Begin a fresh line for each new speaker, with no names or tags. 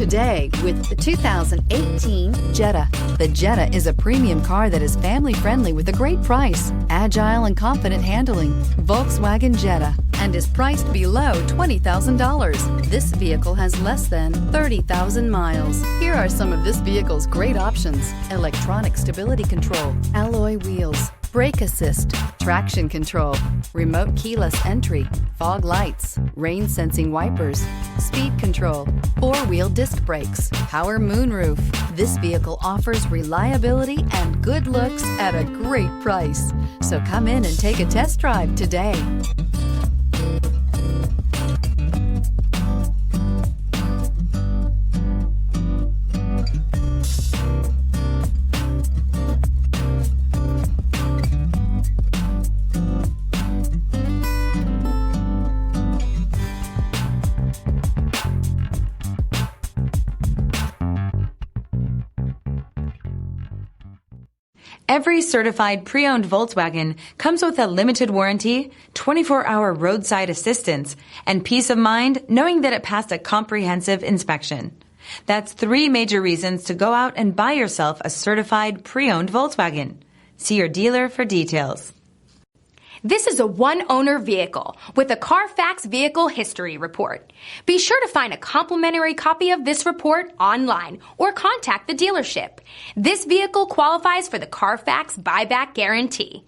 Today with the 2018 Jetta. The Jetta is a premium car that is family-friendly with a great price, agile and confident handling. Volkswagen Jetta, and is priced below $20,000. This vehicle has less than 30,000 miles. Here are some of this vehicle's great options: electronic stability control, alloy wheels, brake assist, traction control, remote keyless entry, fog lights, rain sensing wipers, speed control, four-wheel disc brakes, power moonroof. This vehicle offers reliability and good looks at a great price. So come in and take a test drive today.
Every certified pre-owned Volkswagen comes with a limited warranty, 24-hour roadside assistance, and peace of mind knowing that it passed a comprehensive inspection. That's 3 major reasons to go out and buy yourself a certified pre-owned Volkswagen. See your dealer for details.
This is a one-owner vehicle with a CARFAX Vehicle History Report. Be sure to find a complimentary copy of this report online or contact the dealership. This vehicle qualifies for the CARFAX Buyback Guarantee.